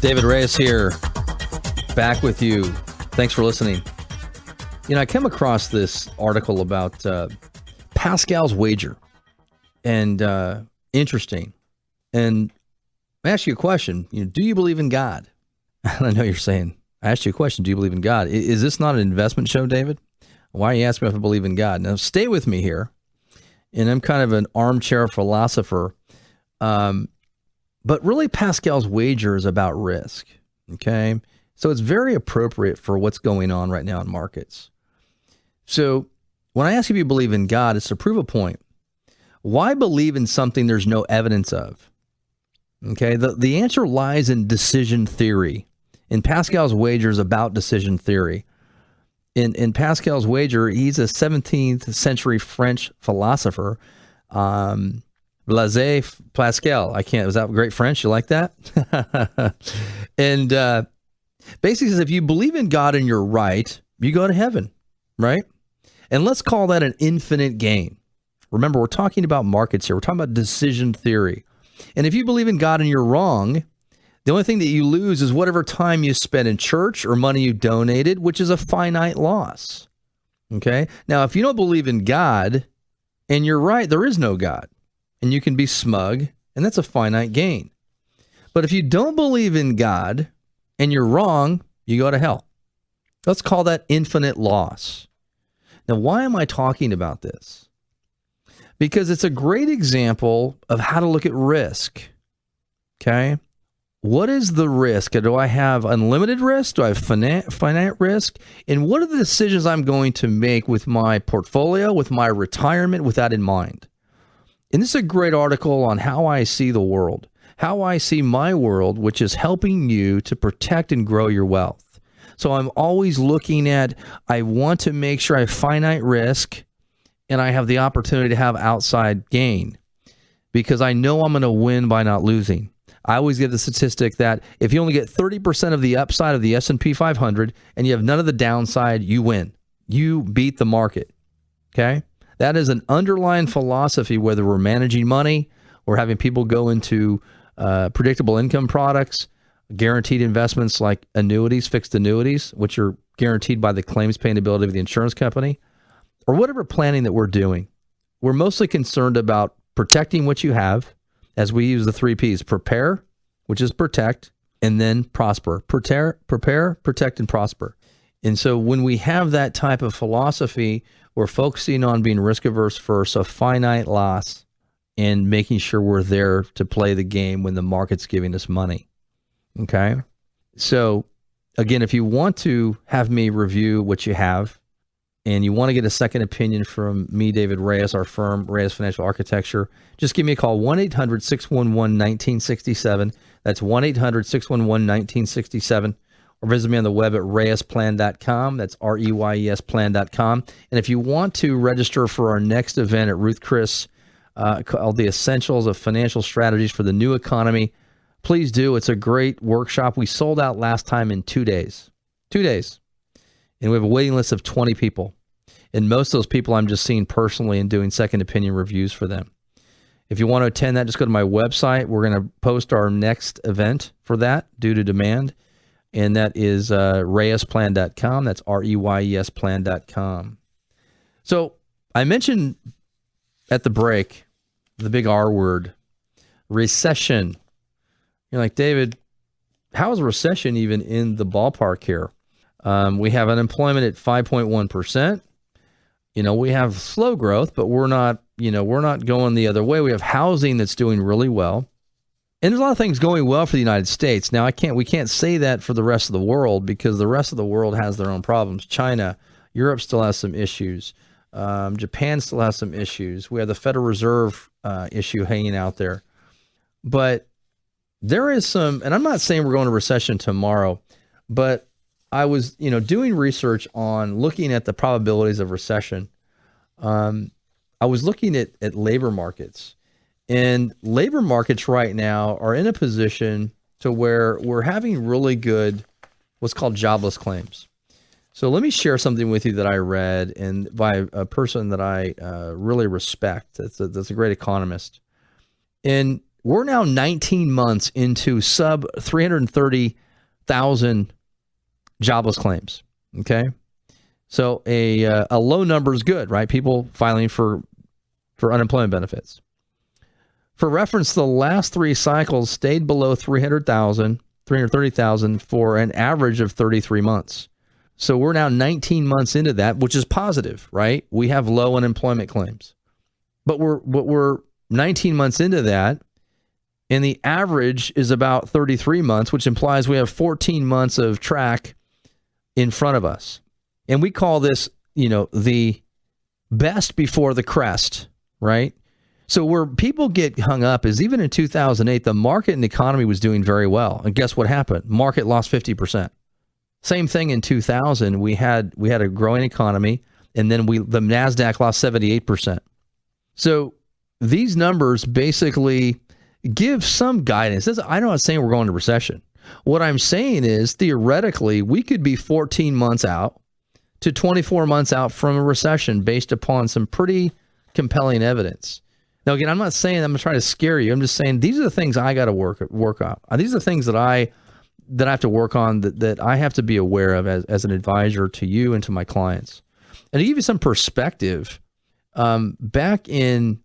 David Reyes here, back with you. Thanks for listening. I came across this article about Pascal's wager, and interesting. And I ask you a question. Do you believe in God? I know you're saying, I asked you a question. Do you believe in God? Is this not an investment show, David? Why are you asking me if I believe in God? Now, stay with me here. And I'm kind of an armchair philosopher. But really, Pascal's wager is about risk, okay? So it's very appropriate for what's going on right now in markets. So when I ask if you believe in God, it's to prove a point. Why believe in something there's no evidence of? Okay, the answer lies in decision theory. And Pascal's wager is about decision theory. In Pascal's wager, he's a 17th century French philosopher. Blaise Pascal. Was that great French? You like that? And basically says if you believe in God and you're right, you go to heaven, right? And let's call that an infinite gain. Remember, we're talking about markets here. We're talking about decision theory. And if you believe in God and you're wrong, the only thing that you lose is whatever time you spend in church or money you donated, which is a finite loss. Okay? Now, if you don't believe in God and you're right, there is no God. And you can be smug, and that's a finite gain. But if you don't believe in God and you're wrong, you go to hell. Let's call that infinite loss. Now, why am I talking about this? Because it's a great example of how to look at risk. Okay? What is the risk? Do I have unlimited risk? Do I have finite risk? And what are the decisions I'm going to make with my portfolio, with my retirement, with that in mind? And this is a great article on how I see the world, how I see my world, which is helping you to protect and grow your wealth. So I'm always looking at, I want to make sure I have finite risk and I have the opportunity to have outside gain because I know I'm going to win by not losing. I always give the statistic that if you only get 30% of the upside of the S&P 500 and you have none of the downside, you win. You beat the market, okay? That is an underlying philosophy, whether we're managing money or having people go into predictable income products, guaranteed investments like annuities, fixed annuities, which are guaranteed by the claims paying ability of the insurance company, or whatever planning that we're doing. We're mostly concerned about protecting what you have, as we use the 3 Ps: prepare, which is protect, and then prosper. Prepare, protect, and prosper. And so when we have that type of philosophy, we're focusing on being risk averse first, a finite loss, and making sure we're there to play the game when the market's giving us money. Okay? So again, if you want to have me review what you have, and you want to get a second opinion from me, David Reyes, our firm, Reyes Financial Architecture, just give me a call, 1-800-611-1967. That's 1-800-611-1967. Or visit me on the web at reyesplan.com. That's REYES plan.com. And if you want to register for our next event at Ruth Chris, called The Essentials of Financial Strategies for the New Economy, please do. It's a great workshop. We sold out last time in 2 days. 2 days. And we have a waiting list of 20 people. And most of those people I'm just seeing personally and doing second opinion reviews for them. If you want to attend that, just go to my website. We're going to post our next event for that due to demand. And that is reyesplan.com. That's REYES plan.com. So I mentioned at the break the big R word, recession. You're like, David, how is a recession even in the ballpark here? We have unemployment at 5.1%. We have slow growth, but we're not going the other way. We have housing that's doing really well. And there's a lot of things going well for the United States. Now, we can't say that for the rest of the world because the rest of the world has their own problems. China, Europe still has some issues. Japan still has some issues. We have the Federal Reserve issue hanging out there. But there is some, and I'm not saying we're going to recession tomorrow, but I was, doing research on looking at the probabilities of recession. I was looking at labor markets. And labor markets right now are in a position to where we're having really good, what's called jobless claims. So let me share something with you that I read, and by a person that I really respect. That's a great economist. And we're now 19 months into sub 330,000 jobless claims. Okay. So a low number is good, right? People filing for unemployment benefits. For reference, the last 3 cycles stayed below 330,000 for an average of 33 months. So we're now 19 months into that, which is positive, right? We have low unemployment claims. But we're 19 months into that, and the average is about 33 months, which implies we have 14 months of track in front of us. And we call this, the best before the crest, right? So where people get hung up is even in 2008, the market and the economy was doing very well. And guess what happened? Market lost 50%. Same thing in 2000. We had a growing economy, and then the NASDAQ lost 78%. So these numbers basically give some guidance. I'm not saying we're going to recession. What I'm saying is, theoretically, we could be 14 months out to 24 months out from a recession based upon some pretty compelling evidence. Now, again, I'm not saying I'm trying to scare you. I'm just saying these are the things I got to work on. These are the things that I have to work on, that I have to be aware of as an advisor to you and to my clients. And to give you some perspective, back in,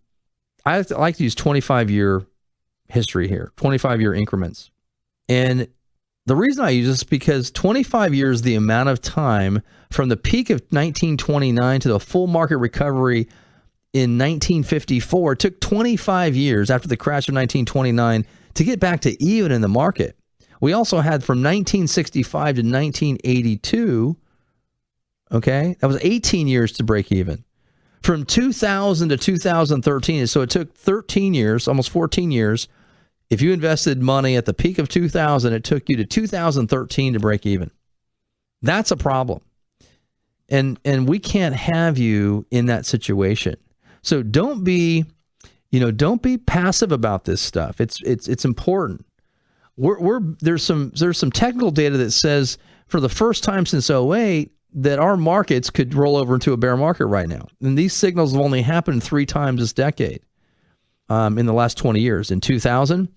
I like to use 25-year history here, 25-year increments. And the reason I use this is because 25 years, the amount of time from the peak of 1929 to the full market recovery in 1954, it took 25 years after the crash of 1929 to get back to even in the market. We also had from 1965 to 1982, okay, that was 18 years to break even. From 2000 to 2013, so it took 13 years, almost 14 years. If you invested money at the peak of 2000, it took you to 2013 to break even. That's a problem. And we can't have you in that situation. So don't be passive about this stuff. It's important. There's some technical data that says for the first time since 2008 that our markets could roll over into a bear market right now. And these signals have only happened 3 times this decade in the last 20 years. In 2000,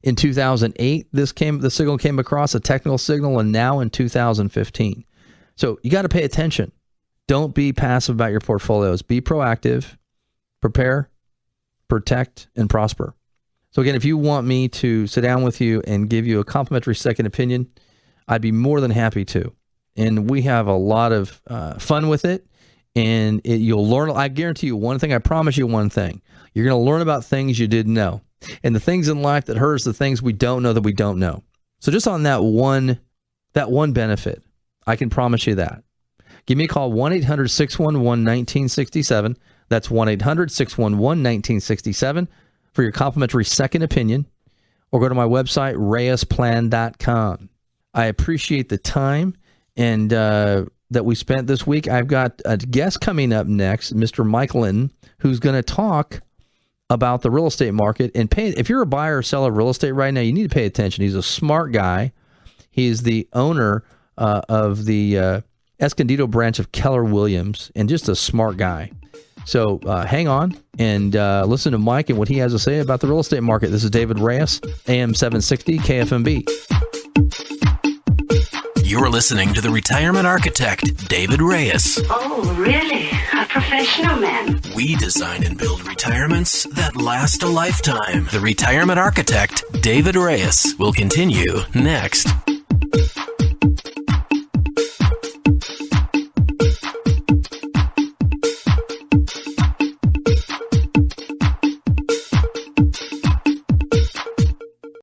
in 2008, the signal came across, a technical signal, and now in 2015. So you got to pay attention. Don't be passive about your portfolios. Be proactive, prepare, protect, and prosper. So again, if you want me to sit down with you and give you a complimentary second opinion, I'd be more than happy to. And we have a lot of fun with it. And you'll learn. I guarantee you one thing. I promise you one thing. You're going to learn about things you didn't know. And the things in life that hurt us, the things we don't know that we don't know. So just on that one benefit, I can promise you that. Give me a call, 1-800-611-1967. That's 1-800-611-1967 for your complimentary second opinion, or go to my website, reyesplan.com. I appreciate the time and that we spent this week. I've got a guest coming up next, Mr. Mike Linton, who's going to talk about the real estate market. And if you're a buyer or seller of real estate right now, you need to pay attention. He's a smart guy. He's the owner of the Escondido branch of Keller Williams, and just a smart guy. So hang on and listen to Mike and what he has to say about the real estate market. This is David Reyes, AM 760 KFMB. You're listening to the Retirement Architect, David Reyes. Oh, really? A professional man. We design and build retirements that last a lifetime. The Retirement Architect, David Reyes, will continue next.